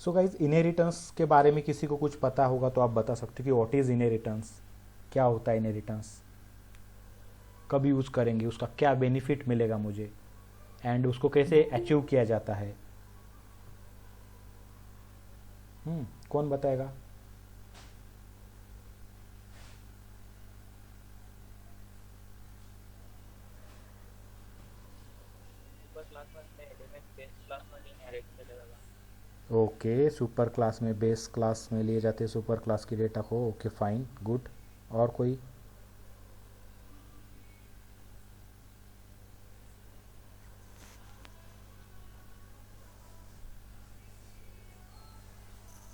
So guys inheritance के बारे में किसी को कुछ पता होगा तो आप बता सकते हो कि व्हाट इज इनहेरिटेंस, क्या होता है इनहेरिटेंस, कब यूज करेंगे, उसका क्या बेनिफिट मिलेगा मुझे, एंड उसको कैसे अचीव किया जाता है। कौन बताएगा? ओके, सुपर क्लास में बेस क्लास में लिए जाते हैं सुपर क्लास की डेटा को। Okay fine good. और कोई?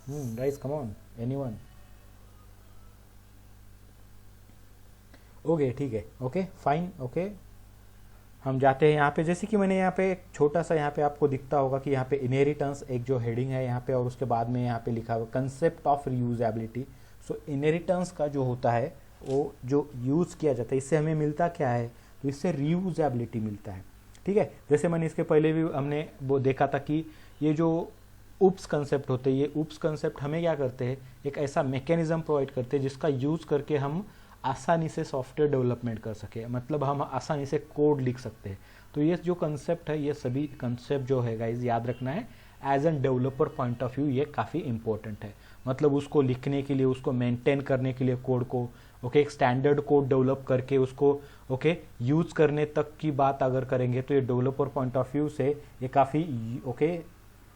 Guys come on, anyone? Okay ठीक है, ओके फाइन, ओके हम जाते हैं यहाँ पे। जैसे कि मैंने यहाँ पे एक छोटा सा यहाँ पे आपको दिखता होगा कि यहाँ पे इनहेरिटेंस एक जो हेडिंग है यहाँ पे, और उसके बाद में यहाँ पे लिखा हुआ concept of reusability. So inheritance का जो होता है वो जो यूज़ किया जाता है, इससे हमें मिलता क्या है, तो इससे रीयूजेबिलिटी मिलता है। ठीक है, जैसे मैंने इसके पहले भी हमने वो देखा था कि ये जो उप्स कंसेप्ट होते हैं, ये उप्स कंसेप्ट हमें क्या करते हैं, एक ऐसा मैकेनिज्म प्रोवाइड करते हैं जिसका यूज़ करके हम आसानी से सॉफ्टवेयर डेवलपमेंट कर सके, मतलब हम आसानी से कोड लिख सकते हैं। तो ये जो कंसेप्ट है, ये सभी कंसेप्ट जो है गाइज याद रखना है, as an developer point of view ये काफ़ी इंपॉर्टेंट है। मतलब उसको लिखने के लिए, उसको मेंटेन करने के लिए कोड को, ओके एक स्टैंडर्ड कोड डेवलप करके उसको ओके यूज करने तक की बात अगर करेंगे तो ये डेवलपर पॉइंट ऑफ व्यू से ये काफ़ी ओके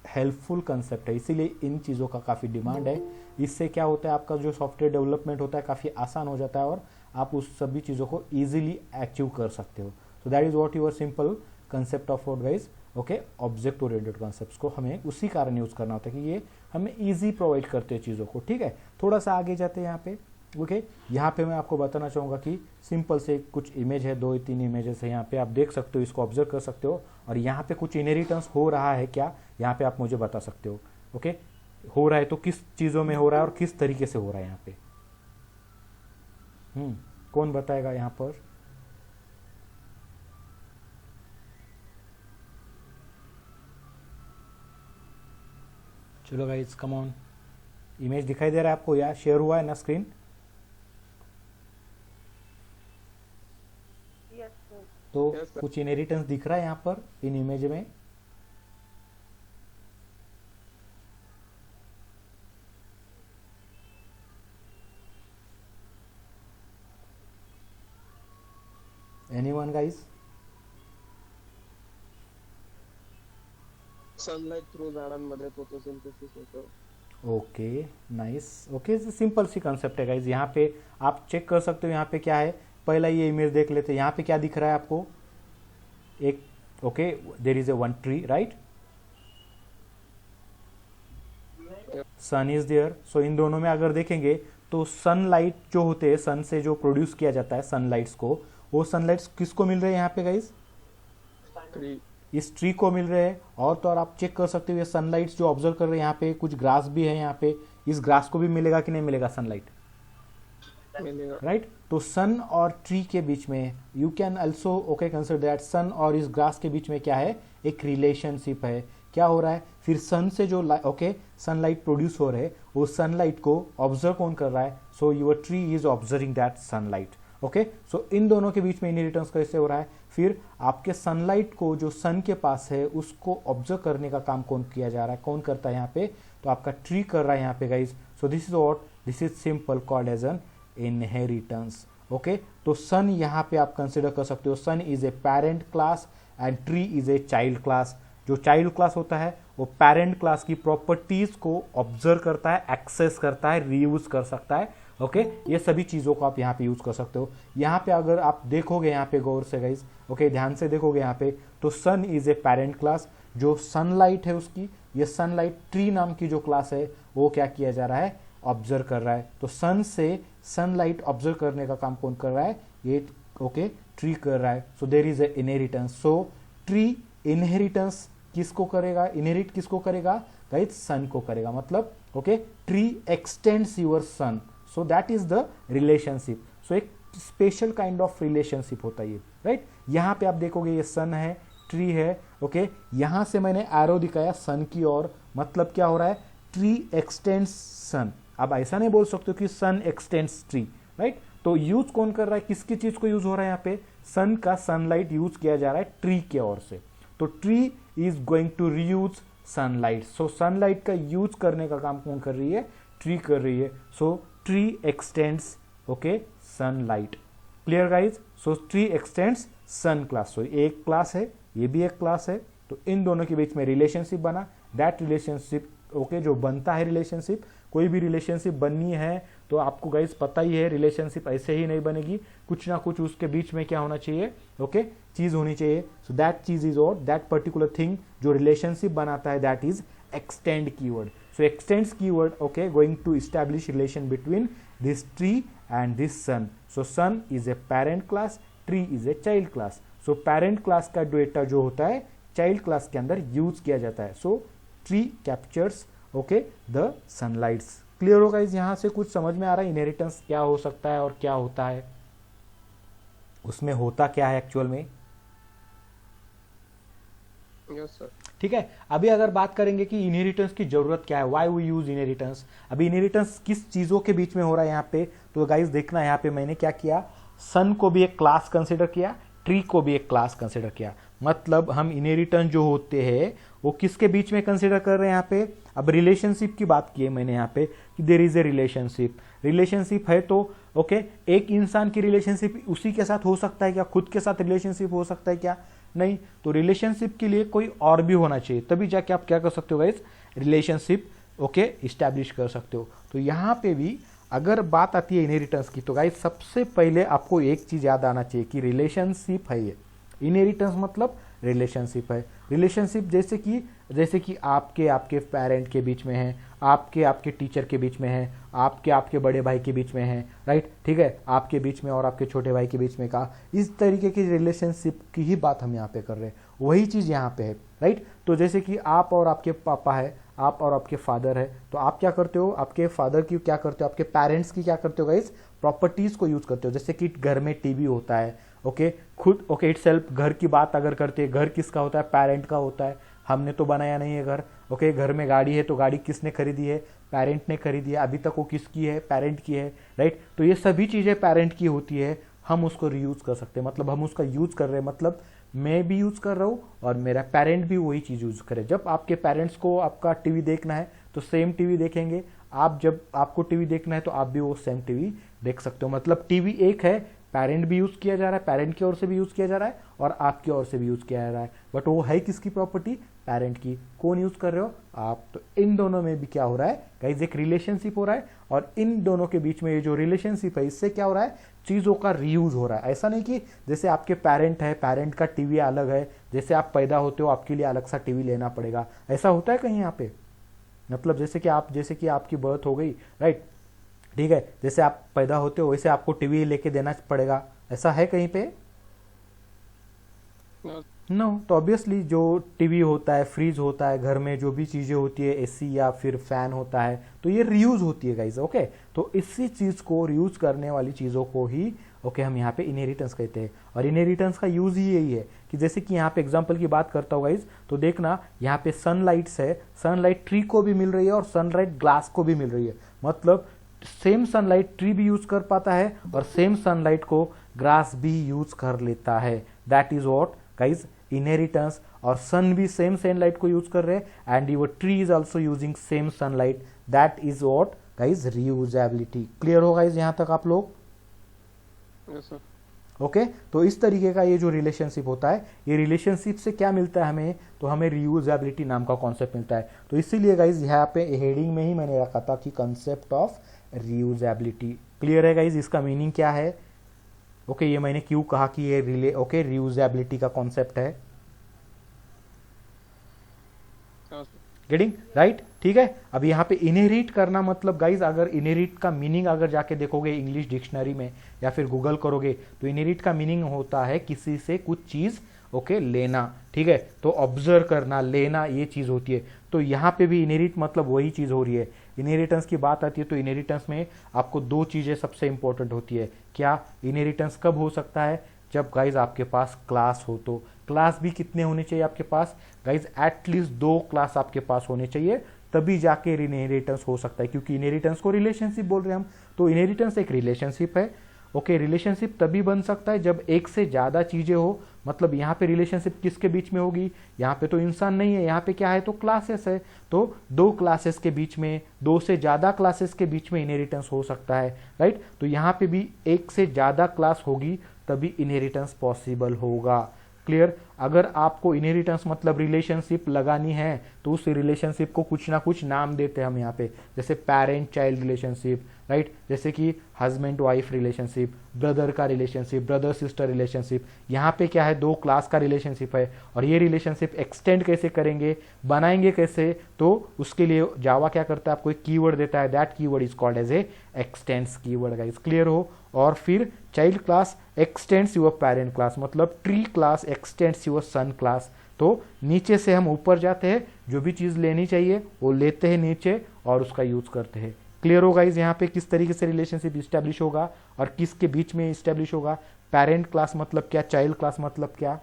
हेल्पफुल कंसेप्ट है। इसीलिए इन चीज़ों का काफ़ी डिमांड है। इससे क्या होता है, आपका जो सॉफ्टवेयर डेवलपमेंट होता है काफ़ी आसान हो जाता है और आप उस सभी चीज़ों को ईजिली अचीव कर सकते हो। तो that is what your simple concept of what guys, okay object oriented concepts को हमें उसी कारण यूज़ करना होता है कि ये हमें ईजी प्रोवाइड करते हैं चीज़ों को। ठीक है, थोड़ा सा आगे जाते हैं यहाँ पे। ओके यहाँ पे मैं आपको बताना चाहूँगा कि सिंपल से कुछ इमेज है, 2-3 इमेजेस है यहाँ पे, आप देख सकते हो, इसको ऑब्जर्व कर सकते हो, और यहाँ पे कुछ इनहेरिटेंस हो रहा है क्या, यहाँ पे आप मुझे बता सकते हो। ओके हो रहा है तो किस चीज़ों में हो रहा है और किस तरीके से हो रहा है यहाँ पे? कौन बताएगा यहाँ पर? चलो गाइस कम ऑन, इमेज दिखाई दे रहा है आपको या शेयर हुआ है ना स्क्रीन? तो कुछ इनहेरिटेंस दिख रहा है यहाँ पर इन इमेज में? Anyone guys? सनलाइट थ्रू झाडांमध्ये फोटोसिंथेसिस होतं. ओके नाइस, ओके सिंपल सी कंसेप्ट है गाइज। यहाँ पे आप चेक कर सकते हो, यहाँ पे क्या है, पहला ये इमेज देख लेते हैं। यहाँ पे क्या दिख रहा है आपको, एक okay there is a one tree right, sun is there. So इन दोनों में अगर देखेंगे तो सनलाइट जो होते हैं, सन से जो प्रोड्यूस किया जाता है सनलाइट्स को, वो सनलाइट्स किसको मिल रहे हैं यहाँ पे गाइज? इस ट्री को मिल रहे हैं। और तो और आप चेक कर सकते हो ये सनलाइट्स जो ऑब्जर्व कर रहे हैं, यहाँ पे कुछ ग्रास भी है, यहाँ पे इस ग्रास को भी मिलेगा कि नहीं मिलेगा सनलाइट, राइट? तो सन और ट्री के बीच में you can also okay consider that sun और इस ग्रास के बीच में क्या है, एक रिलेशनशिप है। क्या हो रहा है, फिर सन से जो ओके सनलाइट प्रोड्यूस हो रहे हैं, वो सनलाइट को ऑब्जर्व कौन कर रहा है? So your tree is observing that sunlight. Okay so इन दोनों के बीच में इनहेरिटेंस कैसे हो रहा है? फिर आपके सनलाइट को जो सन के पास है उसको ऑब्जर्व करने का काम कौन किया जा रहा है, कौन करता है यहाँ पे? तो आपका ट्री कर रहा है यहाँ पे guys. So this is what, this is simple called as an inheritance. Okay तो सन यहाँ पे आप कंसिडर कर सकते हो, sun is a parent class and tree is a child class. जो चाइल्ड क्लास होता है वो पेरेंट क्लास की प्रॉपर्टीज को ऑब्जर्व करता है, एक्सेस करता है, रीयूज कर सकता है। ओके ये सभी चीज़ों को आप यहाँ पे यूज कर सकते हो। यहाँ पे अगर आप देखोगे यहाँ पे गौर से गाइज, ओके ध्यान से देखोगे यहाँ पे, तो सन इज ए पेरेंट क्लास, जो सनलाइट है उसकी, ये सनलाइट ट्री नाम की जो क्लास है वो क्या किया जा रहा है, ऑब्जर्व कर रहा है। तो सन से सनलाइट ऑब्जर्व करने का काम कौन कर रहा है, ये ओके ट्री कर रहा है। So there is a inheritance. So tree inheritance किसको करेगा, इनहेरिट किसको करेगा गाइज? सन को करेगा। मतलब okay tree extends your sun, so that is the relationship. So एक स्पेशल काइंड ऑफ रिलेशनशिप होता है ये, राइट? यहाँ पे आप देखोगे ये सन है, ट्री है, ओके यहाँ से मैंने एरो दिखाया सन की ओर, मतलब क्या हो रहा है, ट्री एक्सटेंड्स सन। अब ऐसा नहीं बोल सकते कि सन एक्सटेंड्स ट्री, राइट। तो यूज कौन कर रहा है, किसकी चीज को यूज हो रहा है यहाँ पे, सन का सनलाइट यूज किया जा रहा है ट्री के ओर से। तो tree is going to reuse sunlight. So sunlight का यूज करने का काम कौन कर रही है, ट्री कर रही है। So tree extends okay sunlight. Clear guys. So tree extends sun class. So एक क्लास है, ये भी एक क्लास है, तो इन दोनों के बीच में रिलेशनशिप बना। दैट रिलेशनशिप ओके जो बनता है रिलेशनशिप, कोई भी रिलेशनशिप बननी है तो आपको गाइज पता ही है रिलेशनशिप ऐसे ही नहीं बनेगी, कुछ ना कुछ उसके बीच में क्या होना चाहिए, ओके चीज होनी चाहिए। सो दैट चीज इज और दैट पर्टिकुलर थिंग जो रिलेशनशिप बनाता है, that is extend keyword. So extends keyword okay going to establish relation between this tree and this sun. So sun is a parent class, tree is a child class. So parent class का data जो होता है child class के अंदर use किया जाता है। So tree captures okay the sunlights. Clear होगा इस, यहां से कुछ समझ में आ रहा है इनहेरिटेंस क्या हो सकता है और क्या होता है, उसमें होता क्या है एक्चुअल में। Yes sir. ठीक है, अभी अगर बात करेंगे कि इनहेरिटेंस की जरूरत क्या है, व्हाई वी यूज इनहेरिटेंस। अभी इनहेरिटेंस किस चीजों के बीच में हो रहा है यहाँ पे, तो गाइस देखना यहाँ पे मैंने क्या किया, सन को भी एक क्लास कंसिडर किया, ट्री को भी एक क्लास कंसिडर किया। मतलब हम इनहेरिटेंस जो होते हैं वो किसके बीच में कंसिडर कर रहे हैं यहाँ पे। अब रिलेशनशिप की बात की है मैंने यहाँ पे कि there is a relationship. Relationship है तो ओके एक इंसान की रिलेशनशिप उसी के साथ हो सकता है क्या, खुद के साथ रिलेशनशिप हो सकता है क्या, नहीं। तो रिलेशनशिप के लिए कोई और भी होना चाहिए, तभी जाके आप क्या कर सकते हो गाइस, रिलेशनशिप ओके इस्टेब्लिश कर सकते हो। तो यहाँ पे भी अगर बात आती है इनहेरिटेंस की, तो गाइस सबसे पहले आपको एक चीज याद आना चाहिए कि रिलेशनशिप है ये। इनहेरिटेंस मतलब रिलेशनशिप है। रिलेशनशिप जैसे कि आपके पेरेंट के बीच में है, आपके टीचर के बीच में है, आपके बड़े भाई के बीच में है, राइट, ठीक है, आपके बीच में और आपके छोटे भाई के बीच में का, इस तरीके की रिलेशनशिप की ही बात हम यहाँ पे कर रहे हैं, वही चीज यहाँ पे है, राइट। तो जैसे कि आप और आपके पापा है, आप और आपके फादर है, तो आप क्या करते हो, आपके फादर की क्या करते हो, आपके पेरेंट्स की क्या करते हो गाइस, प्रॉपर्टीज को यूज करते हो। जैसे कि घर में टीवी होता है, ओके खुद ओके इटसेल्फ घर की बात अगर करते हैं, घर किसका होता है, पेरेंट का होता है, हमने तो बनाया नहीं है घर। ओके घर में गाड़ी है तो गाड़ी किसने खरीदी है, पेरेंट ने खरीदी है, अभी तक वो किसकी है, पेरेंट की है, राइट। तो ये सभी चीजें पेरेंट की होती है, हम उसको रीयूज कर सकते हैं, मतलब हम उसका यूज कर रहे हैं, मतलब मैं भी यूज कर रहा हूँ और मेरा पेरेंट भी वही चीज यूज करे। जब आपके पेरेंट्स को आपका टीवी देखना है तो सेम टीवी देखेंगे, आप जब आपको टीवी देखना है तो आप भी वो सेम टीवी देख सकते हो। मतलब टीवी एक है, पेरेंट भी यूज किया जा रहा है, पेरेंट की ओर से भी यूज किया जा रहा है और आपकी ओर से भी यूज किया जा रहा है, बट वो है किसकी प्रॉपर्टी, पेरेंट की। कौन यूज कर रहे हो, आप। तो इन दोनों में भी क्या हो रहा है गाइस, एक रिलेशनशिप हो रहा है, और इन दोनों के बीच में ये जो रिलेशनशिप है इससे क्या हो रहा है, चीजों का रीयूज हो रहा है। ऐसा नहीं कि जैसे आपके पेरेंट है, पेरेंट का टीवी अलग है, जैसे आप पैदा होते हो आपके लिए अलग सा टीवी लेना पड़ेगा, ऐसा होता है कहीं यहाँ पे। मतलब जैसे कि आपकी बर्थ हो गई, राइट, ठीक है, जैसे आप पैदा होते हो वैसे आपको टीवी लेके देना पड़ेगा, ऐसा है कहीं पे, नो। तो ऑब्वियसली जो टीवी होता है, फ्रिज होता है, घर में जो भी चीजें होती है, एसी या फिर फैन होता है, तो ये रीयूज होती है गाइस, ओके। तो इसी चीज को रीयूज करने वाली चीजों को ही ओके हम यहाँ पे इनहेरिटेंस कहते हैं। और इनहेरिटेंस का यूज ही यही है कि जैसे कि यहाँ पे एग्जांपल की बात करता हूँ गाइस, तो देखना यहाँ पे सनलाइट्स है, सनलाइट ट्री को भी मिल रही है और सनलाइट ग्लास को भी मिल रही है। मतलब सेम सनलाइट ट्री भी यूज कर पाता है और सेम सनलाइट को ग्रास भी यूज कर लेता है। That is what guys inheritance. और सन भी सेम सनलाइट को यूज कर रहे हैं and your tree is also using same sunlight, that is what guys reusability. Clear हो गाइस यहाँ तक आप लोग, यस सर। ओके। तो इस तरीके का ये जो रिलेशनशिप होता है, ये रिलेशनशिप से क्या मिलता है हमें, तो हमें रीयूजेबिलिटी नाम का कॉन्सेप्ट मिलता है। तो इसीलिए गाइस यहाँ पे हेडिंग में ही मैंने रखा था कि कंसेप्ट ऑफ रीयूजेबिलिटी। क्लियर है गाइस, इसका मीनिंग क्या है, ओके ये मैंने क्यों कहा कि ये रीयूजेबिलिटी का कॉन्सेप्ट है, गेटिंग राइट, ठीक है। अब यहाँ पे इनहेरिट करना मतलब गाइज, अगर इनहेरिट का मीनिंग अगर जाके देखोगे इंग्लिश डिक्शनरी में या फिर गूगल करोगे, तो इनहेरिट का मीनिंग होता है किसी से कुछ चीज ओके लेना, ठीक है। तो ऑब्जर्व करना, लेना, ये चीज होती है। तो यहाँ पे भी इनहेरिट मतलब वही चीज हो रही है। इनहेरिटेंस की बात आती है तो इनहेरिटेंस में आपको दो चीजें सबसे इंपॉर्टेंट होती है। क्या इनहेरिटेंस कब हो सकता है, जब गाइज आपके पास क्लास हो। तो क्लास भी कितने होने चाहिए आपके पास गाइज, एटलीस्ट 2 क्लास आपके पास होने चाहिए तभी जाके इनहेरिटेंस हो सकता है, क्योंकि इनहेरिटेंस को रिलेशनशिप बोल रहे हैं हम। तो इनहेरिटेंस एक रिलेशनशिप है। ओके, रिलेशनशिप तभी बन सकता है जब एक से ज्यादा चीजें हो। मतलब यहाँ पे रिलेशनशिप किसके बीच में होगी? यहाँ पे तो इंसान नहीं है, यहाँ पे क्या है? तो क्लासेस है। तो दो क्लासेस के बीच में, दो से ज्यादा क्लासेस के बीच में इनहेरिटेंस हो सकता है, राइट। तो यहाँ पे भी एक से ज्यादा क्लास होगी तभी इनहेरिटेंस पॉसिबल होगा। क्लियर? अगर आपको इनहेरिटेंस मतलब रिलेशनशिप लगानी है तो उस रिलेशनशिप को कुछ ना कुछ नाम देते हैं हम यहाँ पे, जैसे पेरेंट चाइल्ड रिलेशनशिप, राइट, जैसे कि हस्बैंड वाइफ रिलेशनशिप, ब्रदर का रिलेशनशिप, ब्रदर सिस्टर रिलेशनशिप। यहाँ पे क्या है? दो क्लास का रिलेशनशिप है, और ये रिलेशनशिप एक्सटेंड कैसे करेंगे, बनाएंगे कैसे? तो उसके लिए जावा क्या करता है? आपको एक कीवर्ड देता है, that keyword is called as a extends keyword. Guys clear हो? और फिर child class extends your parent class, मतलब tree class extends your sun class. तो नीचे से हम ऊपर जाते हैं, जो भी चीज लेनी चाहिए वो लेते हैं नीचे और उसका यूज करते हैं। क्लियर होगा इस यहाँ पे किस तरीके से रिलेशनशिप इस्टेब्लिश होगा और किसके बीच में इस्टेब्लिश होगा? पेरेंट क्लास मतलब क्या, चाइल्ड क्लास मतलब क्या?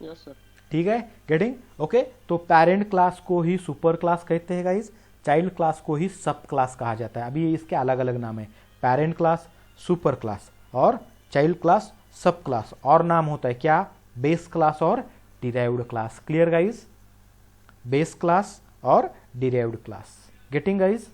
Yes sir. ठीक है, गेटिंग? ओके, तो पेरेंट क्लास को ही सुपर क्लास कहते हैं गाइस, चाइल्ड क्लास को ही सब क्लास कहा जाता है। अभी इसके अलग अलग नाम है, पेरेंट क्लास, सुपर क्लास और चाइल्ड क्लास, सब क्लास। और नाम होता है क्या? बेस क्लास और derived class. Clear guys? Base class और derived class. Getting guys?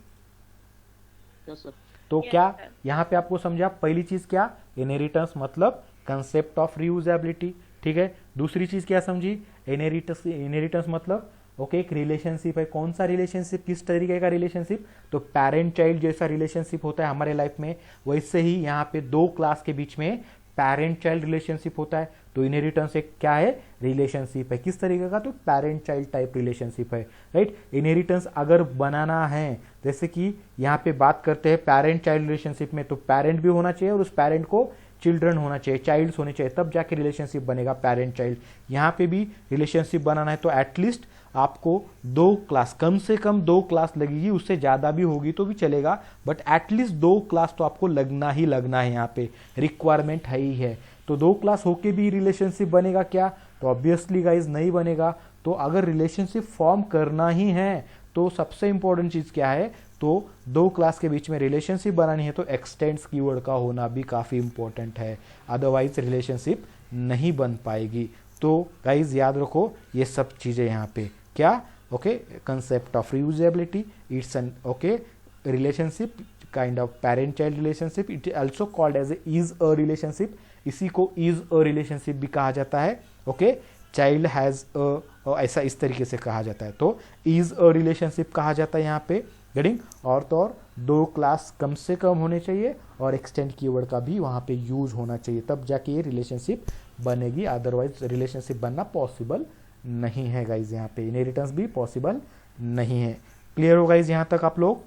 Yes sir. तो क्या यहाँ पे आपको समझा? पहली चीज क्या? इनहेरिटेंस मतलब कंसेप्ट ऑफ रीयूजेबिलिटी। ठीक है, दूसरी चीज क्या समझी? इनहेरिटेंस मतलब ओके एक रिलेशनशिप है। कौन सा रिलेशनशिप? किस तरीके का रिलेशनशिप? तो पेरेंट चाइल्ड जैसा रिलेशनशिप होता है हमारे लाइफ में, वैसे ही यहाँ पे दो क्लास के बीच में पेरेंट चाइल्ड रिलेशनशिप होता है। तो इनहेरिटेंस एक क्या है? रिलेशनशिप है। किस तरीके का? तो पेरेंट चाइल्ड टाइप रिलेशनशिप है, राइट। इनहेरिटेंस अगर बनाना है, जैसे कि यहाँ पे बात करते हैं पेरेंट चाइल्ड रिलेशनशिप में, तो पेरेंट भी होना चाहिए और उस पेरेंट को चिल्ड्रन होना चाहिए, चाइल्ड्स होने चाहिए, तब जाके रिलेशनशिप बनेगा पेरेंट चाइल्ड। यहाँ पे भी रिलेशनशिप बनाना है तो एटलीस्ट आपको दो क्लास, कम से कम दो क्लास लगेगी, उससे ज्यादा भी होगी तो भी चलेगा, बट एटलीस्ट दो क्लास तो आपको लगना ही लगना है। यहाँ पे रिक्वायरमेंट है ही है। तो दो क्लास होके भी रिलेशनशिप बनेगा क्या? तो ऑब्वियसली गाइज नहीं बनेगा। तो अगर रिलेशनशिप फॉर्म करना ही है तो सबसे इंपॉर्टेंट चीज क्या है? तो दो क्लास के बीच में रिलेशनशिप बनानी है तो एक्सटेंड्स कीवर्ड का होना भी काफी इंपॉर्टेंट है, अदरवाइज रिलेशनशिप नहीं बन पाएगी। तो गाइज याद रखो ये सब चीजें यहाँ पे क्या? Okay, concept of reusability, it's an okay relationship kind of parent child relationship, it also called as is a relationship. इसी को इज अ रिलेशनशिप भी कहा जाता है। ओके, चाइल्ड हैज अ, ऐसा इस तरीके से कहा जाता है, तो इज अ रिलेशनशिप कहा जाता है यहाँ पे। गेटिंग? और तो और दो क्लास कम से कम होने चाहिए और एक्सटेंड कीवर्ड का भी वहां पे यूज होना चाहिए, तब जाके ये रिलेशनशिप बनेगी, अदरवाइज रिलेशनशिप बनना पॉसिबल नहीं है गाइज। यहाँ पे इनहेरिटेंस भी पॉसिबल नहीं है। क्लियर हो गाइज यहाँ तक आप लोग?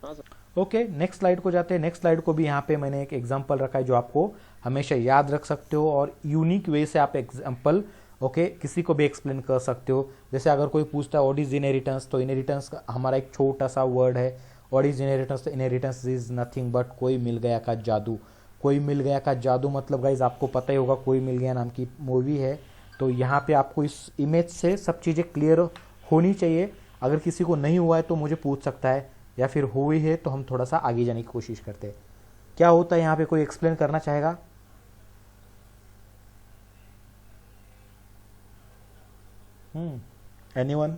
हाँ सर। ओके, नेक्स्ट स्लाइड को जाते हैं। नेक्स्ट स्लाइड को भी यहाँ पे मैंने एक एग्जांपल रखा है जो आपको हमेशा याद रख सकते हो और यूनिक वे से आप एग्जांपल ओके किसी को भी एक्सप्लेन कर सकते हो। जैसे अगर कोई पूछता है व्हाट इज इनहेरिटेंस, तो इनहेरिटेंस हमारा एक छोटा सा वर्ड है। What is inheritance? तो इनहेरिटेंस इज नथिंग बट कोई मिल गया का जादू। कोई मिल गया का जादू मतलब गाइज आपको पता ही होगा, कोई मिल गया नाम की मूवी है। तो यहाँ पे आपको इस इमेज से सब चीज़ें क्लियर होनी चाहिए। अगर किसी को नहीं हुआ है तो मुझे पूछ सकता है, या फिर हुई है तो हम थोड़ा सा आगे जाने की कोशिश करते हैं। क्या होता है यहाँ पे? कोई एक्सप्लेन करना चाहेगा? एनीवन?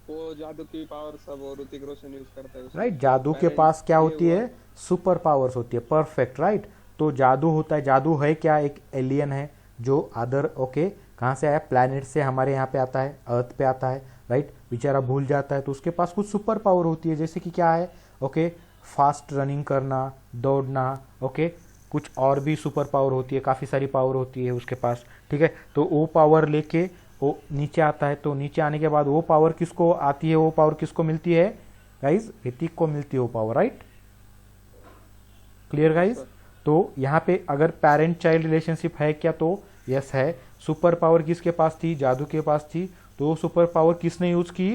वो जादू की पावर सब और ऋतिक रोशन यूज करता है उसमें। राइट, जादू के पहले पास क्या ये होती हुआ। है? सुपर पावर्स होती है। Perfect, right. तो जादू होता है, जादू है क्या? एक एलियन है जो अदर ओके कहाँ से आया? प्लैनेट से हमारे यहाँ पे आता है, अर्थ पे आता है, राइट। बेचारा भूल जाता है तो उसके पास कुछ सुपर पावर होती है, जैसे कि क्या है? ओके, फास्ट रनिंग करना, दौड़ना, ओके। कुछ और भी सुपर पावर होती है, काफ़ी सारी पावर होती है उसके पास, ठीक है। तो वो पावर लेके वो नीचे आता है, तो नीचे आने के बाद वो पावर किसको आती है? वो पावर किसको मिलती है गाइज? ऋतिक को मिलती है वो पावर, राइट। Clear guys? तो यहाँ पे अगर पेरेंट चाइल्ड रिलेशनशिप है क्या? तो यस है। सुपर पावर किसके पास थी? जादू के पास थी। तो सुपर पावर किसने यूज की?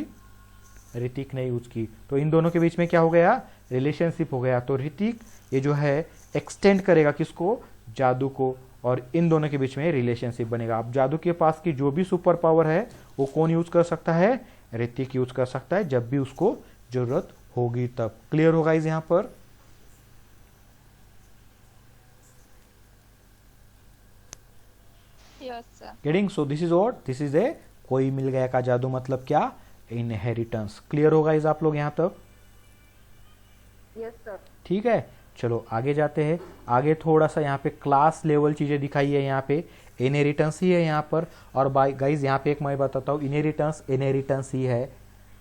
ऋतिक ने यूज की। तो इन दोनों के बीच में क्या हो गया? रिलेशनशिप हो गया। तो ऋतिक ये जो है एक्सटेंड करेगा किसको? जादू को, और इन दोनों के बीच में रिलेशनशिप बनेगा। अब जादू के पास की जो भी सुपर पावर है वो कौन यूज कर सकता है, ऋतिक यूज कर सकता है जब भी उसको जरूरत होगी तब। क्लियर होगा इस यहां पर। Yes sir. Getting, so this is what, this is a कोई मिल गया का जादू, मतलब क्या, इनहेरिटेंस। क्लियर होगा इस आप लोग यहां तक। Yes sir. ठीक है, चलो आगे जाते हैं। आगे थोड़ा सा यहाँ पे क्लास लेवल चीजें दिखाई है, यहाँ पे इनहेरिटेंस ही है यहाँ पर। और बाय गाइज यहाँ पे एक मैं बताता हूँ, इनहेरिटेंस ही है,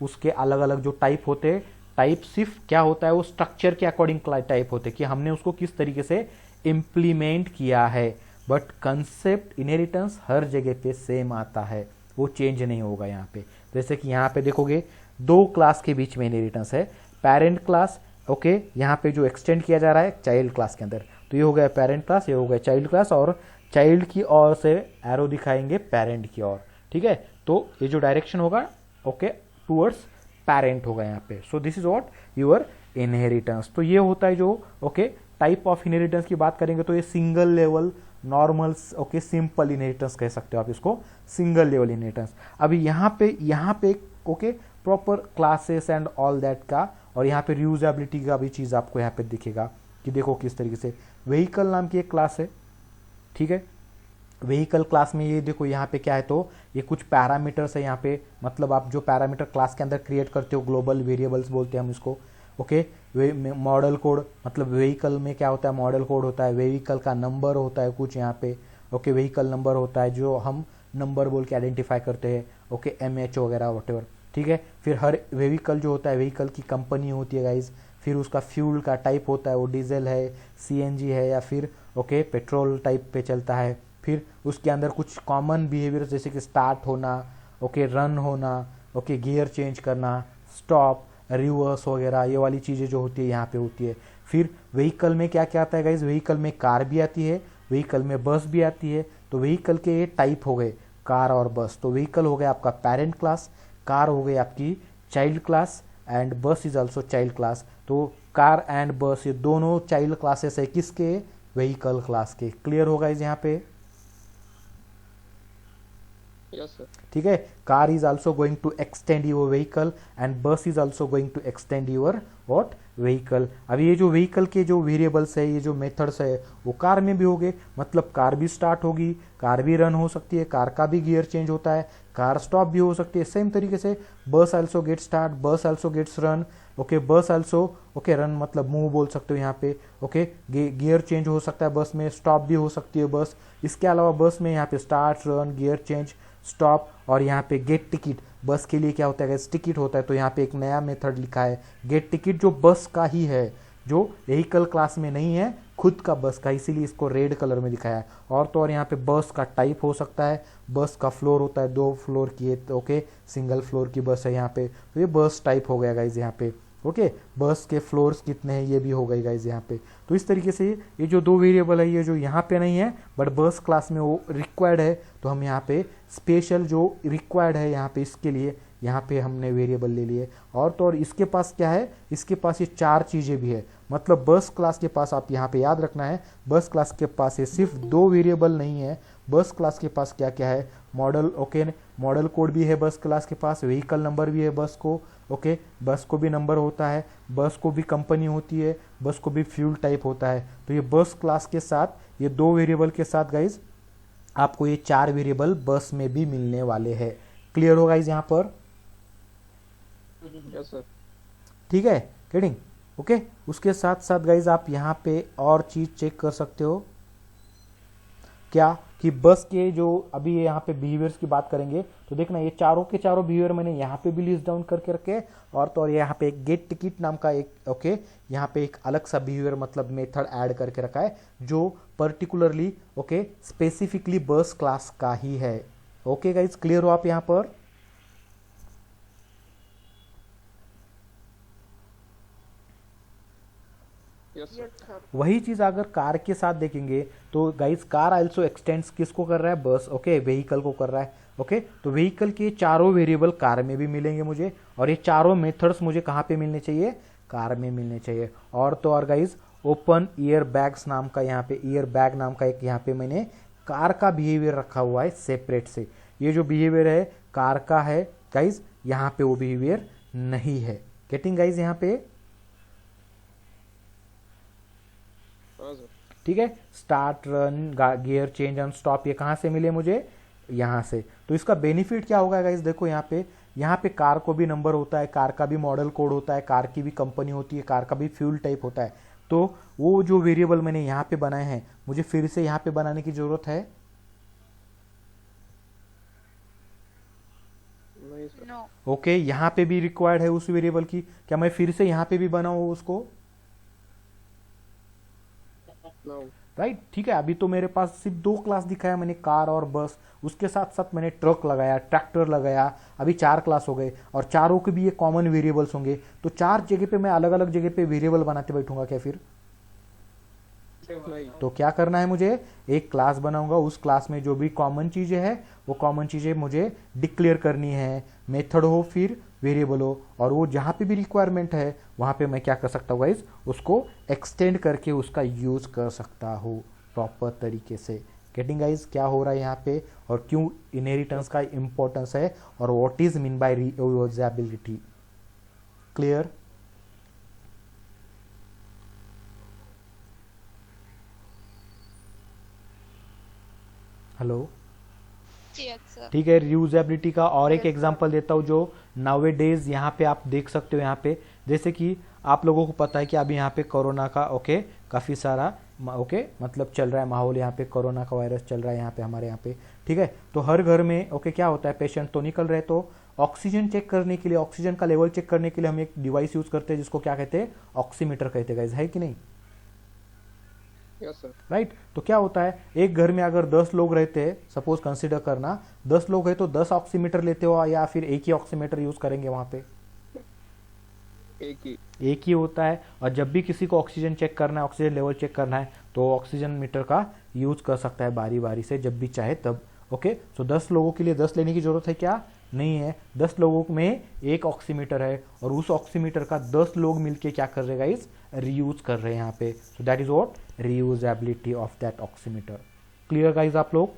उसके अलग अलग जो टाइप होते हैं, टाइप सिर्फ क्या होता है वो स्ट्रक्चर के अकॉर्डिंग टाइप होते हैं कि हमने उसको किस तरीके से इम्प्लीमेंट किया है, बट कंसेप्ट इनहेरिटेंस हर जगह पे सेम आता है, वो चेंज नहीं होगा यहाँ पे। जैसे कि यहाँ पे देखोगे दो क्लास के बीच में इनहेरिटेंस है, पेरेंट क्लास, ओके, यहाँ पे जो एक्सटेंड किया जा रहा है चाइल्ड क्लास के अंदर, तो ये हो गया पेरेंट क्लास, ये हो गया चाइल्ड क्लास, और चाइल्ड की ओर से एरो दिखाएंगे पेरेंट की ओर। ठीक है, तो ये जो डायरेक्शन होगा ओके टूवर्ड्स पेरेंट होगा यहाँ पे। So this is what your inheritance. तो ये होता है जो ओके टाइप ऑफ इनहेरिटेंस की बात करेंगे तो ये single level normal okay simple inheritance कह सकते हो आप इसको, सिंगल लेवल इनहेरिटेंस। अभी यहाँ पे okay proper classes and all that का, और यहाँ पे रीयूजेबिलिटी का भी चीज आपको यहाँ पे दिखेगा कि देखो किस तरीके से व्हीकल नाम की एक क्लास है। ठीक है, व्हीकल क्लास में ये देखो यहाँ पे क्या है, तो ये कुछ पैरामीटर्स है यहाँ पे, मतलब आप जो पैरामीटर क्लास के अंदर क्रिएट करते हो, ग्लोबल वेरिएबल्स बोलते हैं हम इसको। ओके, मॉडल कोड, मतलब व्हीकल में क्या होता है, मॉडल कोड होता है, व्हीकल का नंबर होता है कुछ यहाँ पे, ओके, व्हीकल नंबर होता है जो हम नंबर बोल के आइडेंटिफाई करते हैं, ओके, MH वगैरह वॉटेवर। ठीक है, फिर हर व्हीकल जो होता है, व्हीकल की कंपनी होती है गाइज, फिर उसका फ्यूल का टाइप होता है, वो डीजल है, CNG है, या फिर ओके पेट्रोल टाइप पे चलता है। फिर उसके अंदर कुछ कॉमन बिहेवियर जैसे कि स्टार्ट होना, ओके, रन होना, ओके, गियर चेंज करना, स्टॉप, रिवर्स वगैरह, ये वाली चीज़ें जो होती है यहाँ पे होती है। फिर व्हीकल में क्या क्या आता है गाइज, व्हीकल में कार भी आती है, व्हीकल में बस भी आती है। तो व्हीकल के ये टाइप हो गए कार और बस। तो व्हीकल हो गया आपका पेरेंट क्लास, कार हो गई आपकी child class, and bus is also child class. तो कार एंड बस ये दोनों चाइल्ड क्लासेस है किसके, व्हीकल क्लास के। क्लियर होगा इस यहाँ पे। Yes sir. ठीक है, car is also going to extend your vehicle and bus is also going to extend your what vehicle. अब ये जो व्हीकल के जो वेरिएबल्स है, ये जो मेथड्स है, वो कार में भी होंगे, मतलब कार भी स्टार्ट होगी, कार भी रन हो सकती है, कार का भी गियर चेंज होता है, कार स्टॉप भी हो सकती है। सेम तरीके से बस ऑल्सो गेट स्टार्ट, बस ऑल्सो गेट्स रन, ओके, बस ऑल्सो ओके रन मतलब मूव बोल सकते हो यहाँ पे, ओके, गियर चेंज हो सकता है बस में, स्टॉप भी हो सकती है बस। इसके अलावा बस में यहाँ पे start, run, gear change, stop, और यहाँ पे गेट टिकट, बस के लिए क्या होता है, टिकट होता है। तो यहाँ पे एक नया मेथड लिखा है गेट टिकट, जो बस का ही है, जो व्हीकल क्लास में नहीं है, खुद का बस का, इसीलिए इसको रेड कलर में दिखाया है। और तो और यहाँ पे बस का टाइप हो सकता है, बस का फ्लोर होता है 2 फ्लोर की, ओके, सिंगल फ्लोर की बस है यहाँ पे, तो ये बस टाइप हो गया गाइज यहाँ पे। ओके, बस के फ्लोर्स कितने हैं ये भी हो गई गाइज यहाँ पे। तो इस तरीके से ये जो 2 वेरिएबल है, ये जो यहाँ पे नहीं है बट बस क्लास में वो रिक्वायर्ड है, तो हम यहाँ पे स्पेशल जो रिक्वायर्ड है यहाँ पे इसके लिए यहाँ पे हमने वेरिएबल ले लिए। और तो और इसके पास क्या है, इसके पास ये 4 चीज़ें भी है, मतलब बस क्लास के पास आप यहाँ पे याद रखना है, बस क्लास के पास ये सिर्फ 2 वेरिएबल नहीं है, बस क्लास के पास क्या क्या है, मॉडल, ओके, मॉडल कोड भी है बस क्लास के पास, व्हीकल नंबर भी है बस को, ओके, बस को भी नंबर होता है, बस को भी कंपनी होती है, बस को भी फ्यूल टाइप होता है। तो ये बस क्लास के साथ ये 2 वेरिएबल के साथ गाइज आपको ये 4 वेरिएबल बस में भी मिलने वाले हैं। क्लियर होगा गाइज यहाँ पर। Yes sir. ठीक है, गेटिंग, ओके। उसके साथ साथ गाइज आप यहाँ पे और चीज चेक कर सकते हो क्या, कि बस के जो अभी यहाँ पे बिहेवियर्स की बात करेंगे तो देखना ये चारों के चारों बिहेवियर मैंने यहाँ पे भी लिस्ट डाउन करके रखे। और तो और यहाँ पे एक गेट टिकट नाम का एक ओके यहाँ पे एक अलग सा बिहेवियर मतलब मेथड ऐड करके रखा है, जो पर्टिकुलरली ओके स्पेसिफिकली बस क्लास का ही है। ओके गाइज, क्लियर हो आप यहाँ पर। वही चीज अगर कार के साथ देखेंगे तो गाइस कार आल्सो एक्सटेंड्स किसको कर रहा है, बस, ओके, व्हीकल को कर रहा है। ओके, तो व्हीकल के चारों वेरिएबल कार में भी मिलेंगे मुझे, और ये चारों मेथड्स मुझे कहाँ पे मिलने चाहिए, कार में मिलने चाहिए। और तो और गाइस ओपन ईयर बैग्स नाम का यहाँ पे ईयर बैग नाम का एक यहाँ पे मैंने कार का बिहेवियर रखा हुआ है सेपरेट से। ये जो बिहेवियर है कार का है गाइज, यहाँ पे वो बिहेवियर नहीं है। गेटिंग गाइज यहाँ पे? हाँ सर। ठीक है, start run gear change and stop ये कहाँ से मिले मुझे? यहाँ से। तो इसका बेनिफिट क्या होगा गाइज? देखो यहाँ पे कार को भी नंबर होता है, कार का भी मॉडल कोड होता है, कार की भी कंपनी होती है, कार का भी फ्यूल टाइप होता है। तो वो जो वेरिएबल मैंने यहाँ पे बनाए हैं मुझे फिर से यहाँ पे बनाने की जरूरत है? नहीं सर। नो। ओके, यहाँ पे भी रिक्वायर्ड है उस वेरिएबल की, क्या मैं फिर से यहाँ पे भी बनाऊँ उसको? नो। राइट, ठीक है। अभी तो मेरे पास सिर्फ 2 क्लास दिखाया मैंने, कार और बस, उसके साथ साथ मैंने ट्रक लगाया, ट्रैक्टर लगाया, अभी 4 क्लास हो गए और चारों के भी ये कॉमन वेरिएबल्स होंगे। तो 4 जगह पे मैं अलग अलग जगह पे वेरिएबल बनाते बैठूंगा क्या फिर? नहीं। तो क्या करना है मुझे? एक क्लास बनाऊंगा, उस क्लास में जो भी कॉमन चीजें हैं वो कॉमन चीजें मुझे डिक्लेयर करनी है, मेथड हो फिर वेरिएबल हो, और वो जहां पे भी रिक्वायरमेंट है वहां पे मैं क्या कर सकता हूँ गाइस? उसको एक्सटेंड करके उसका यूज कर सकता हूँ प्रॉपर तरीके से। गेटिंग गाइस क्या हो रहा है यहाँ पे और क्यों इनहेरिटेंस का इंपॉर्टेंस है और what is mean by reusability? Clear? Hello, ठीक है। रीयूजेबिलिटी का और एक एग्जांपल देता हूँ जो नावे डेज यहाँ पे आप देख सकते हो। यहाँ पे जैसे कि आप लोगों को पता है कि अभी यहाँ पे कोरोना का काफ़ी सारा मतलब चल रहा है माहौल, यहाँ पे कोरोना का वायरस चल रहा है यहाँ पे हमारे यहाँ पे, ठीक है। तो हर घर में क्या होता है, पेशेंट तो निकल रहे, तो ऑक्सीजन चेक करने के लिए, ऑक्सीजन का लेवल चेक करने के लिए हम एक डिवाइस यूज करते हैं जिसको क्या कहते हैं? ऑक्सीमीटर कहते हैं गाइस, है कि नहीं? Yes sir. राइट। तो क्या होता है, एक घर में अगर 10 लोग रहते हैं, सपोज कंसीडर करना 10 लोग हैं, तो 10 ऑक्सीमीटर लेते हो या फिर एक ही ऑक्सीमीटर यूज करेंगे वहां पे? एक ही होता है। और जब भी किसी को ऑक्सीजन चेक करना है, ऑक्सीजन लेवल चेक करना है, तो ऑक्सीजन मीटर का यूज कर सकता है बारी बारी से जब भी चाहे तब। ओके, सो 10 लोगों के लिए 10 लेने की जरूरत है क्या? नहीं है। 10 लोगों में एक ऑक्सीमीटर है और उस ऑक्सीमीटर का 10 लोग मिलके क्या कर रहे हैं गाइस? रीयूज कर रहे हैं यहाँ पे। So that is what reusability of that oximeter. Clear guys आप लोग?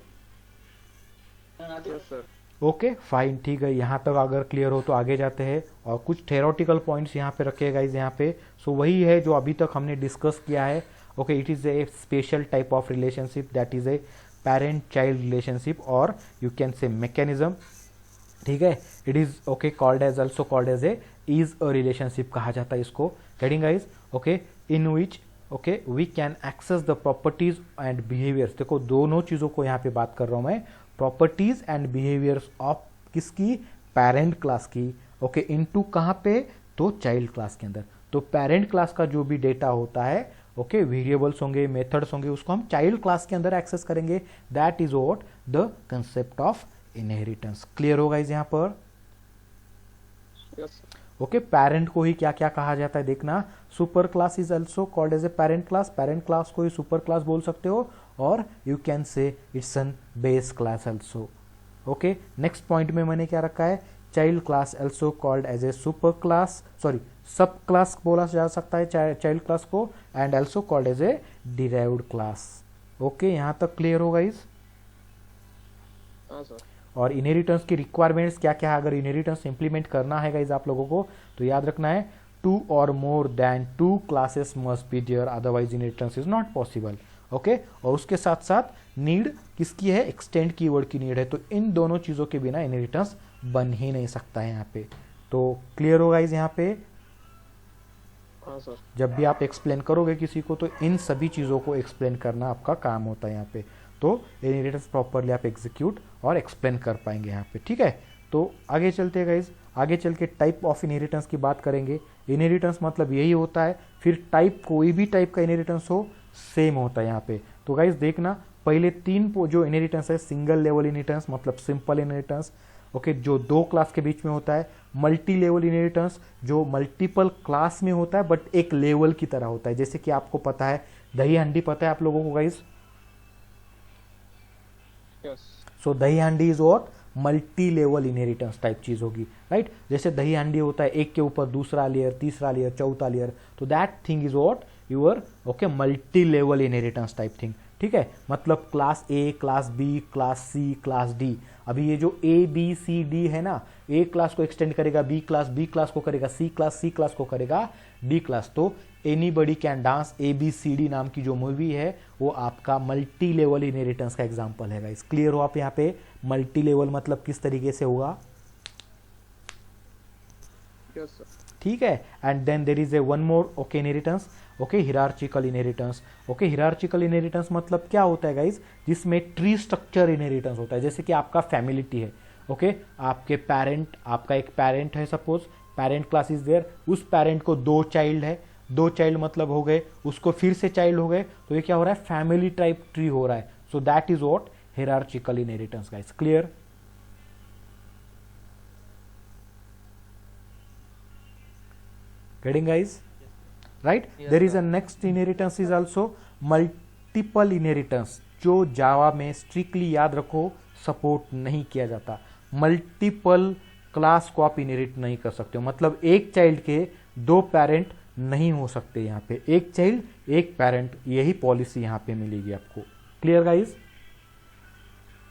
Yes sir. ओके फाइन, ठीक है। यहाँ तक अगर क्लियर हो तो आगे जाते हैं और कुछ थेरोटिकल पॉइंट्स यहाँ पे रखे गाइस यहाँ पे। सो वही है जो अभी तक हमने डिस्कस किया है। Okay, it is a special type of relationship that is a parent child relationship और यू कैन से मैकेनिज्म, ठीक है। It is called as also called as a is a relationship कहा जाता है इसको। Getting guys? In which we can access the properties and behaviours. देखो दोनों चीजों को यहाँ पे बात कर रहा हूं मैं, प्रॉपर्टीज एंड बिहेवियर्स ऑफ किसकी? पेरेंट क्लास की। इनटू कहाँ पे? तो चाइल्ड क्लास के अंदर। तो पेरेंट क्लास का जो भी डेटा होता है, वेरिएबल्स होंगे, मेथड्स होंगे, उसको हम चाइल्ड क्लास के अंदर एक्सेस करेंगे। That is what the concept of inheritance. Clear होगा इस यहाँ पर? यस। पेरेंट को ही क्या क्या कहा जाता है देखना, super class is also called as a parent class. Parent class को ही सुपर क्लास बोल सकते हो और you can say it's an base class also. Next point में मैंने क्या रखा है? Child class also called as a super class, sorry sub class बोला जा सकता है चाइल्ड क्लास को, and also called as a derived class. यहां तक क्लियर होगा इस? हाँ सर। और इनहेरिटेंस की रिक्वायरमेंट्स क्या क्या है? अगर इनहेरिटेंस इंप्लीमेंट करना है गाइस आप लोगों को तो याद रखना है 2 or more than 2 classes must be there, otherwise inheritance is not possible। और उसके साथ साथ नीड किसकी है? एक्सटेंड कीवर्ड की नीड है। तो इन दोनों चीजों के बिना इनहेरिटेंस बन ही नहीं सकता है यहाँ पे। तो क्लियर होगा इस यहाँ पे? हाँ सर। जब भी आप एक्सप्लेन करोगे किसी को तो इन सभी चीजों को एक्सप्लेन करना आपका काम होता है यहाँ पे, तो इनहेरिटेंस प्रॉपरली आप एग्जीक्यूट और एक्सप्लेन कर पाएंगे यहाँ पे, ठीक है। तो आगे चलते हैं गाइज, आगे चल के टाइप ऑफ इनहेरिटेंस की बात करेंगे। इनहेरिटेंस मतलब यही होता है, फिर टाइप कोई भी टाइप का इनहेरिटेंस हो सेम होता है यहाँ पे। तो गाइज देखना, पहले 3 जो इनहेरिटेंस है, सिंगल लेवल इनहेरिटेंस मतलब सिंपल इनहेरिटेंस, जो 2 क्लास के बीच में होता है। मल्टी लेवल इनहेरिटेंस जो मल्टीपल क्लास में होता है बट एक लेवल की तरह होता है, जैसे कि आपको पता है दही हांडी, पता है आप लोगों को गाइज? सो दही हांडी is what? Multi level inheritance type चीज होगी, राइट। जैसे दही हांडी होता है एक के ऊपर दूसरा लेयर, तीसरा लेयर, चौथा लेयर, तो that thing is what your okay multi level inheritance type thing, ठीक है। मतलब class A, class B, class C, class D. अभी ये जो ए बी सी डी है ना, ए क्लास को एक्सटेंड करेगा बी क्लास को करेगा सी क्लास को करेगा डी क्लास। तो एनीबॉडी कैन डांस ABCD नाम की जो मूवी है वो आपका मल्टी लेवल इनहेरिटेंस का एग्जांपल है गाइस। क्लियर हो आप यहाँ पे? मल्टी लेवल मतलब किस तरीके से होगा, यस सर। ठीक है। And then there is a one more okay inheritance, okay hierarchical inheritance. Okay hierarchical inheritance मतलब क्या होता है गाइस, जिसमें ट्री स्ट्रक्चर इनहेरिटेंस होता है। जैसे कि आपका फैमिली ट्री है, ओके आपके पेरेंट, आपका एक पेरेंट है, suppose parent class is there, उस पेरेंट को 2 चाइल्ड है, 2 चाइल्ड मतलब हो गए, उसको फिर से चाइल्ड हो गए, तो ये क्या हो रहा है, फैमिली टाइप ट्री हो रहा है। सो that is what hierarchical inheritance guys. Clear? Getting guys? Right? Yes, There is sir. a next inheritance is also multiple inheritance, जो जावा में स्ट्रिक्टली याद रखो सपोर्ट नहीं किया जाता। मल्टीपल क्लास को आप इनहेरिट नहीं कर सकते हो, मतलब एक चाइल्ड के 2 पेरेंट नहीं हो सकते। यहाँ पे एक चाइल्ड एक पेरेंट, यही पॉलिसी यहाँ पे मिलेगी आपको। Clear guys?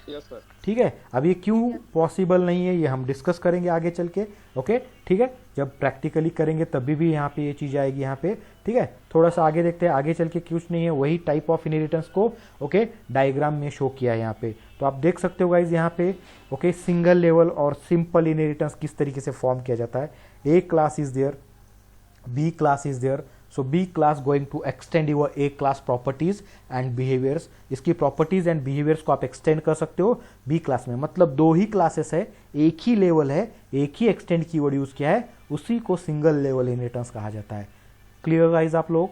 Yes sir. ठीक है। अब ये क्यों पॉसिबल नहीं है ये हम डिस्कस करेंगे आगे चल के, ओके ठीक है। जब प्रैक्टिकली करेंगे तभी भी यहाँ पे ये चीज़ आएगी यहाँ पे, ठीक है। थोड़ा सा आगे देखते हैं, आगे चल के कुछ नहीं है, वही टाइप ऑफ इनहेरिटेंस को ओके डायग्राम में शो किया है यहाँ पे। तो आप देख सकते हो गाइज यहाँ पे ओके सिंगल लेवल और सिंपल इनहेरिटेंस किस तरीके से फॉर्म किया जाता है। A class is there, B class is there, so B class going to extend your A class properties and behaviours. इसकी प्रॉपर्टीज एंड बिहेवियर्स को आप एक्सटेंड कर सकते हो बी क्लास में, मतलब 2 ही क्लासेस है, एक ही लेवल है, एक ही एक्सटेंड कीवर्ड यूज किया है, उसी को सिंगल लेवल इनहेरिटेंस कहा जाता है। क्लियर गाइज आप लोग?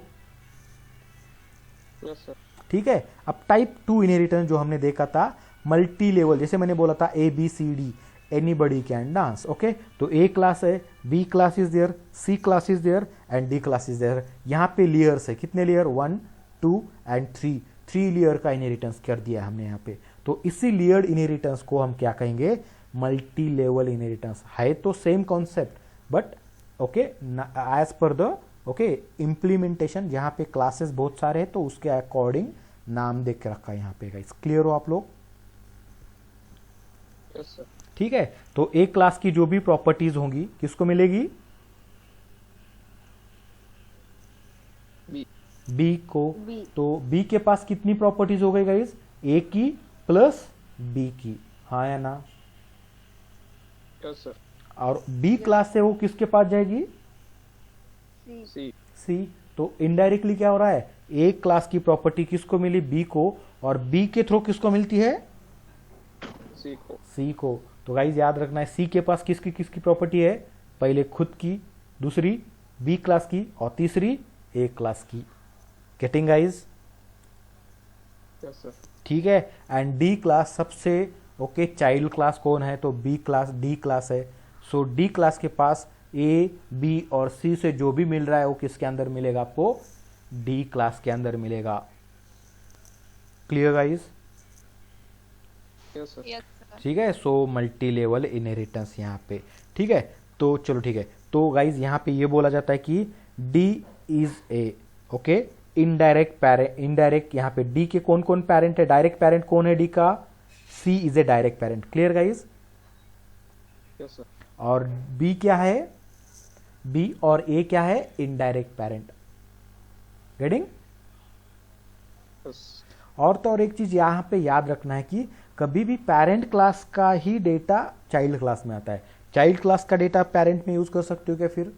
Yes sir. ठीक है। अब टाइप 2 इनहेरिटेंस जो हमने देखा था मल्टी लेवल, जैसे मैंने बोला था ABCD anybody can dance, okay. तो ए क्लास है, B class is there, C class is there and D class is there. यहाँ पे लेयर्स है, कितने लेयर, 1 2 एंड 3 लेयर का इनहेरिटेंस कर दिया हमने यहाँ पे। तो इसी लेयर्ड इनहेरिटेंस को हम क्या कहेंगे, मल्टी लेवल इनहेरिटेंस। है तो same concept but okay as per the okay implementation, जहाँ पे क्लासेस बहुत सारे हैं तो उसके अकॉर्डिंग नाम देख के रखा है यहाँ पे गाइस। क्लियर हो आप लोग? Yes sir. ठीक है। तो एक क्लास की जो भी प्रॉपर्टीज होंगी किसको मिलेगी, बी को। B। तो बी के पास कितनी प्रॉपर्टीज हो गई गाइस, ए की प्लस बी की, हाँ या ना? Yes sir. और बी क्लास से वो किसके पास जाएगी, C। सी। सी। तो इनडायरेक्टली क्या हो रहा है, ए क्लास की प्रॉपर्टी किसको मिली, बी को, और बी के थ्रू किसको मिलती है, सी को। सी को। तो गाइज याद रखना है सी के पास किसकी किसकी प्रॉपर्टी है, पहले खुद की, दूसरी बी क्लास की और तीसरी ए क्लास की। Getting guys? Yes sir. ठीक है। एंड डी क्लास सबसे ओके चाइल्ड क्लास कौन है, तो बी क्लास, डी क्लास है। सो डी क्लास के पास ए बी और सी से जो भी मिल रहा है वो किसके अंदर मिलेगा, आपको डी क्लास के अंदर मिलेगा। Clear guys? Yes sir. Yes, sir. ठीक है। सो मल्टी लेवल इनहेरिटेंस यहाँ पे, ठीक है। तो चलो ठीक है। तो गाइज यहाँ पे ये बोला जाता है कि D is a okay indirect parent. Indirect यहाँ पे डी के कौन कौन पेरेंट है, डायरेक्ट पेरेंट कौन है डी का, C is a direct parent. Clear guys? Yes sir. और बी क्या है, बी और ए क्या है, इनडायरेक्ट पेरेंट। गेटिंग? यस। और तो और एक चीज यहाँ पे याद रखना है कि कभी भी पेरेंट क्लास का ही डेटा चाइल्ड क्लास में आता है। चाइल्ड क्लास का डेटा पेरेंट में यूज कर सकते हो क्या फिर?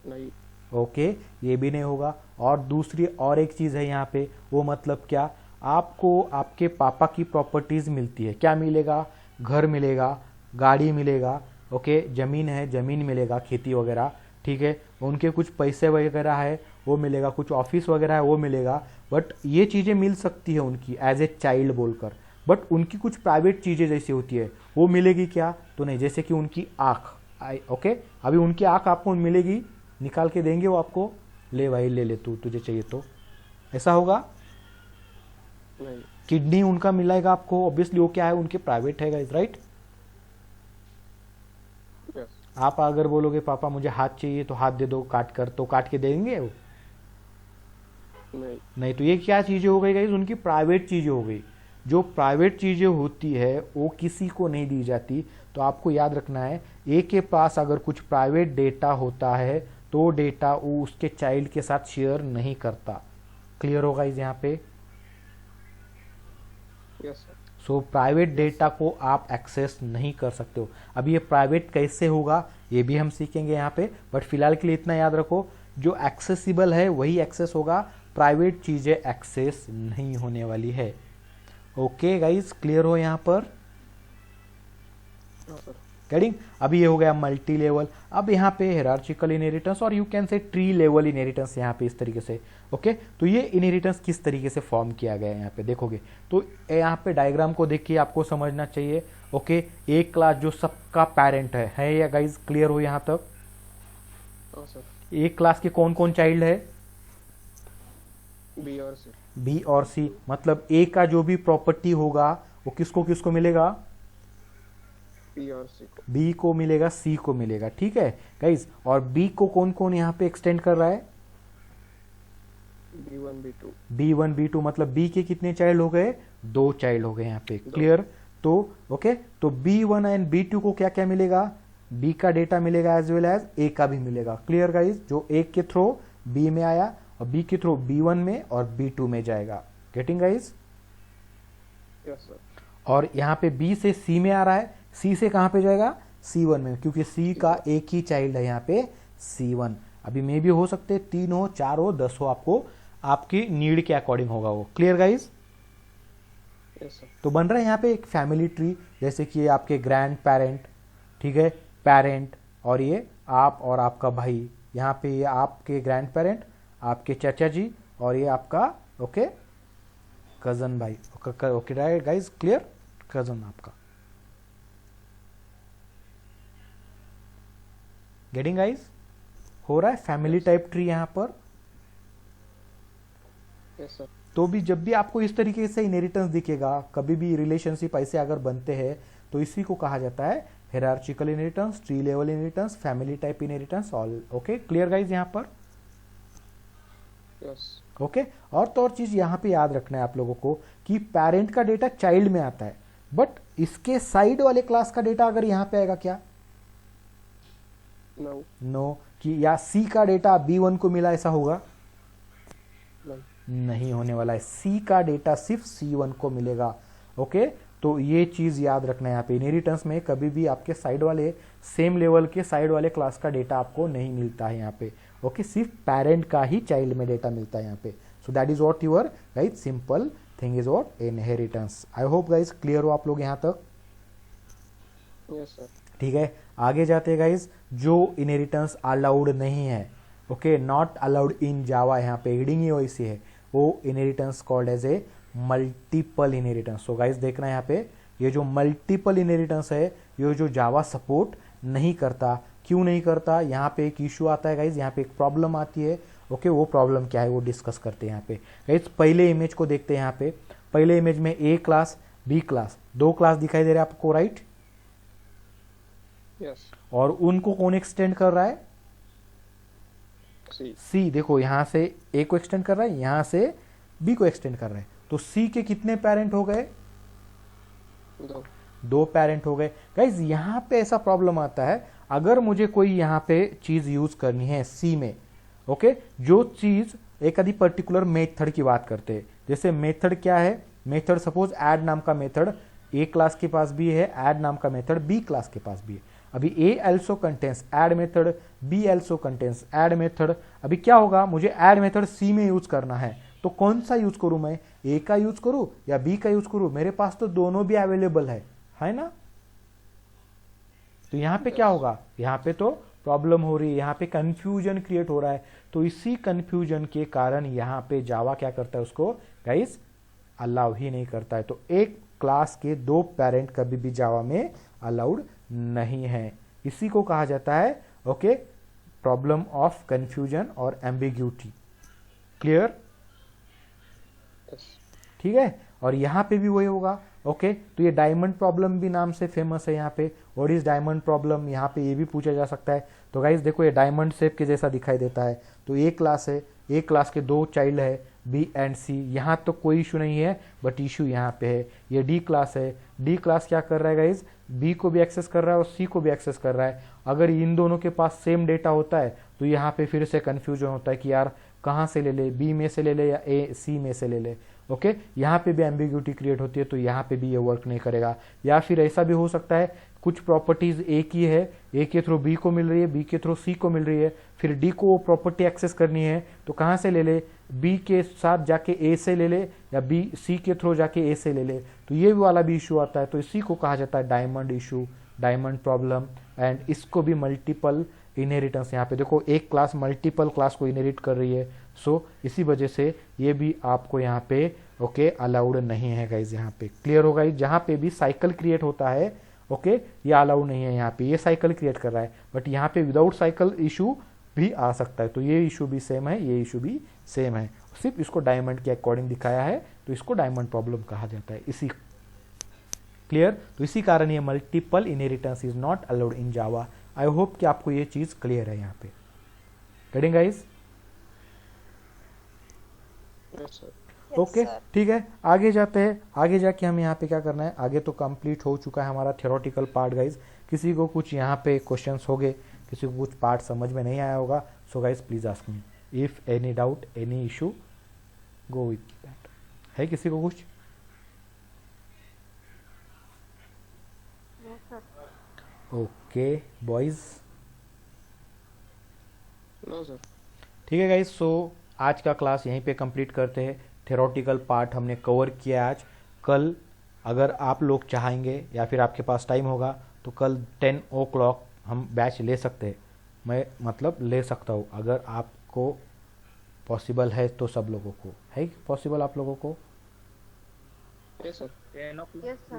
नहीं। ओके ये भी नहीं होगा। और दूसरी और एक चीज है यहाँ पे, वो मतलब क्या, आपको आपके पापा की प्रॉपर्टीज मिलती है। क्या मिलेगा, घर मिलेगा, गाड़ी मिलेगा, ओके जमीन है, जमीन मिलेगा, खेती वगैरह, ठीक है। उनके कुछ पैसे वगैरह है वो मिलेगा, कुछ ऑफिस वगैरह है वो मिलेगा। बट ये चीज़ें मिल सकती है उनकी एज ए चाइल्ड बोलकर, बट उनकी कुछ प्राइवेट चीज़ें जैसी होती है वो मिलेगी क्या, तो नहीं। जैसे कि उनकी आँख, ओके अभी उनकी आँख आपको मिलेगी, निकाल के देंगे वो आपको, ले भाई ले ले तू, तुझे चाहिए तो, ऐसा होगा? नहीं। किडनी उनका मिलेगा आपको, ऑब्वियसली वो क्या है, उनके प्राइवेट है गाइस, राइट। यस। आप अगर बोलोगे पापा मुझे हाथ चाहिए तो हाथ दे दो काट कर, तो काट के देंगे वो, नहीं। नहीं, तो ये क्या चीजें हो गई गाइस, उनकी प्राइवेट चीजें हो गई। जो प्राइवेट चीजें होती है वो किसी को नहीं दी जाती। तो आपको याद रखना है, ए के पास अगर कुछ प्राइवेट डेटा होता है तो डेटा वो उसके चाइल्ड के साथ शेयर नहीं करता। क्लियर होगा इस यहाँ पे। Yes sir. So private data को आप एक्सेस नहीं कर सकते हो। अब ये प्राइवेट कैसे होगा ये भी हम सीखेंगे यहाँ पे, बट फिलहाल के लिए इतना याद रखो, जो एक्सेसिबल है वही एक्सेस होगा, प्राइवेट चीजें एक्सेस नहीं होने वाली है। ओके गाइस, क्लियर हो यहाँ पर? हाँ सर। गेटिंग? अभी ये हो गया मल्टी लेवल। अब यहाँ पे हिरार्चिकल इनहेरिटेंस और यू कैन से ट्री लेवल इनहेरिटेंस यहाँ पे इस तरीके से। ओके, तो ये इनहेरिटेंस किस तरीके से फॉर्म किया गया है यहाँ पे देखोगे तो यहाँ पे डायग्राम को देख के आपको समझना चाहिए। ओके, एक क्लास जो सबका पेरेंट है या गाइज? क्लियर हो यहाँ तक? हाँ सर। एक क्लास के कौन कौन चाइल्ड है? बी और सी। बी और सी, मतलब ए का जो भी प्रॉपर्टी होगा वो किसको किसको मिलेगा? बी और सी को। बी को मिलेगा, सी को मिलेगा। ठीक है गाइज, और बी को कौन कौन यहाँ पे एक्सटेंड कर रहा है? B1 B2। B1 B2, मतलब बी के कितने चाइल्ड हो गए? 2 चाइल्ड हो गए यहाँ पे। क्लियर? तो ओके, तो B1 एंड B2 को क्या क्या मिलेगा? बी का डेटा मिलेगा एज वेल एज ए का भी मिलेगा। Clear guys? जो ए के थ्रू बी में आया और बी के थ्रू B1 में और B2 में जाएगा। Getting guys? Yes sir. और यहाँ पे बी से सी में आ रहा है, सी से कहाँ पे जाएगा? C1 में, क्योंकि सी का एक ही चाइल्ड है यहाँ पे C1। अभी मे भी हो सकते 3 हो, 4 हो, 10 हो, आपको आपकी नीड के अकॉर्डिंग होगा वो। Clear guys? Yes sir. तो बन रहा है यहाँ पे एक फैमिली ट्री, जैसे कि ये आपके ग्रैंड पेरेंट, ठीक है, पेरेंट, और ये आप और आपका भाई। यहाँ पे ये आपके ग्रैंड पेरेंट, आपके चाचा जी, और ये आपका ओके कजन भाई। Okay guys, clear? कजन आपका। Getting guys? हो रहा है फैमिली टाइप ट्री यहाँ पर। Yes sir. तो भी जब भी आपको इस तरीके से इनहेरिटेंस दिखेगा, कभी भी रिलेशनशिप ऐसे अगर बनते हैं तो इसी को कहा जाता है hierarchical inheritance, tree level inheritance, family type inheritance. All okay, clear guys यहाँ पर? यस। ओके, और तो और चीज यहाँ पे याद रखना है आप लोगों को कि पेरेंट का डेटा चाइल्ड में आता है, बट इसके साइड वाले क्लास का डेटा अगर यहाँ पे आएगा क्या? नो। नो। कि या सी का डेटा B1 को मिला, ऐसा होगा? नहीं। नहीं होने वाला है। सी का डेटा सिर्फ C1 को मिलेगा। ओके, तो ये चीज याद रखना है यहाँ पे। इनहेरिटेंस में कभी भी आपके साइड वाले सेम लेवल के साइड वाले क्लास का डेटा आपको नहीं मिलता है यहाँ पे। ओके, सिर्फ पेरेंट का ही चाइल्ड में डेटा मिलता है यहाँ पे। So that is what your right simple thing is what inheritance. I hope guys clear हो आप लोग यहाँ तक? Yes sir. ठीक है, आगे जाते हैं गाइज। जो इनहेरिटेंस अलाउड नहीं है, okay, not allowed in Java, यहाँ पे हेडिंग ही वैसी है, वो inheritance called as a multiple inheritance. So guys देखना यहाँ पे, ये जो मल्टीपल इनहेरिटेंस है ये जो जावा सपोर्ट नहीं करता। क्यों नहीं करता? यहाँ पे एक इशू आता है गाइज, यहाँ पे एक प्रॉब्लम आती है। ओके, वो प्रॉब्लम क्या है वो डिस्कस करते हैं यहाँ पे गाइज। पहले इमेज को देखते हैं यहाँ पे। पहले इमेज में ए क्लास, बी क्लास, 2 क्लास दिखाई दे रहे हैं आपको, राइट? यस। और उनको कौन एक्सटेंड कर रहा है? सी। देखो यहाँ से ए को एक्सटेंड कर रहा है, यहाँ से बी को एक्सटेंड कर रहा है। तो सी के कितने पेरेंट हो गए? 2 पेरेंट हो गए। गाइज यहाँ पे ऐसा प्रॉब्लम आता है, अगर मुझे कोई यहाँ पे चीज यूज करनी है सी में, ओके, जो चीज एक आदि पर्टिकुलर मेथड की बात करते हैं। जैसे मेथड क्या है? मेथड सपोज ऐड नाम का मेथड ए क्लास के पास भी है, ऐड नाम का मेथड बी क्लास के पास भी है। अभी A also contains add method, B also contains add method. अभी क्या होगा, मुझे ऐड मेथड सी में यूज करना है, तो कौन सा यूज करूं मैं? ए का यूज करूं या बी का यूज करूं? मेरे पास तो दोनों भी अवेलेबल है ना? तो यहाँ पे क्या होगा? यहाँ पे तो प्रॉब्लम हो रही है, यहाँ पे कंफ्यूजन क्रिएट हो रहा है। तो इसी कंफ्यूजन के कारण यहाँ पे जावा क्या करता है, उसको गाइस अलाउ ही नहीं करता है। तो एक क्लास के 2 पेरेंट कभी भी जावा में अलाउड नहीं है। इसी को कहा जाता है ओके प्रॉब्लम ऑफ कंफ्यूजन और एम्बिग्यूटी। क्लियर? ठीक है, और यहाँ पे भी वही होगा। ओके, तो ये डायमंड प्रॉब्लम भी नाम से फेमस है यहाँ पे। व्हाट इज डायमंड प्रॉब्लम, यहाँ पे ये भी पूछा जा सकता है। तो गाइस देखो, ये डायमंड शेप के जैसा दिखाई देता है। तो ए क्लास है, ए क्लास के 2 चाइल्ड है, बी एंड सी, यहाँ तो कोई इशू नहीं है, बट इशू यहाँ पे है। ये डी क्लास है, डी क्लास क्या कर रहा है गाइज, बी को भी एक्सेस कर रहा है और सी को भी एक्सेस कर रहा है। अगर इन दोनों के पास सेम डेटा होता है तो यहाँ पे फिर से कन्फ्यूजन होता है कि यार कहाँ से ले ले, बी में से ले ले या ए सी में से ले ले। ओके, यहाँ पे भी एम्बिग्यूटी क्रिएट होती है, तो यहाँ पे भी ये वर्क नहीं करेगा। या फिर ऐसा भी हो सकता है कुछ प्रॉपर्टीज ए की है, ए के थ्रू बी को मिल रही है, बी के थ्रू सी को मिल रही है, फिर डी को वो प्रॉपर्टी एक्सेस करनी है तो कहाँ से ले ले, बी के साथ जाके ए से ले ले या बी सी के थ्रू जाके ए से ले ले, तो ये वाला भी इशू आता है। तो इसी को कहा जाता है diamond issue, diamond problem. And इसको भी मल्टीपल इनहेरिटेंस, यहाँ पे देखो एक क्लास मल्टीपल क्लास को इनहेरिट कर रही है, सो इसी वजह से ये भी आपको यहाँ पे ओके अलाउड नहीं है गाइज। यहाँ पे क्लियर होगा, जहाँ पे भी साइकिल क्रिएट होता है ओके ये अलाउड नहीं है। यहाँ पे ये साइकिल क्रिएट कर रहा है, बट यहाँ पे विदाउट साइकिल इशू भी आ सकता है, तो ये इशू भी सेम है, ये इशू भी सेम है, सिर्फ इसको डायमंड के अकॉर्डिंग दिखाया है, तो इसको डायमंड प्रॉब्लम कहा जाता है। इसी क्लियर, तो इसी कारण ये multiple inheritance is not allowed in Java. I hope कि आपको ये चीज क्लियर है यहाँ पे। Getting guys? Yes sir. Okay ठीक है, आगे जाते हैं। आगे जाके हम यहाँ पे क्या करना है, आगे तो कंप्लीट हो चुका है हमारा थियोरेटिकल पार्ट गाइज। किसी को कुछ यहाँ पे क्वेश्चंस हो गए, किसी को कुछ पार्ट समझ में नहीं आया होगा, so guys please ask me if any doubt any issue go with that. है किसी को कुछ? No sir. Okay boys, no sir. ठीक है गाइज, सो आज का क्लास यहीं पे कंप्लीट करते हैं। थ्योरेटिकल पार्ट हमने कवर किया आज। कल अगर आप लोग चाहेंगे या फिर आपके पास टाइम होगा तो कल 10 o'clock हम बैच ले सकते हैं, मैं मतलब ले सकता हूँ, अगर आपको पॉसिबल है तो। सब लोगों को है पॉसिबल आप लोगों को? Yes sir. 10 o'clock. Yes, sir.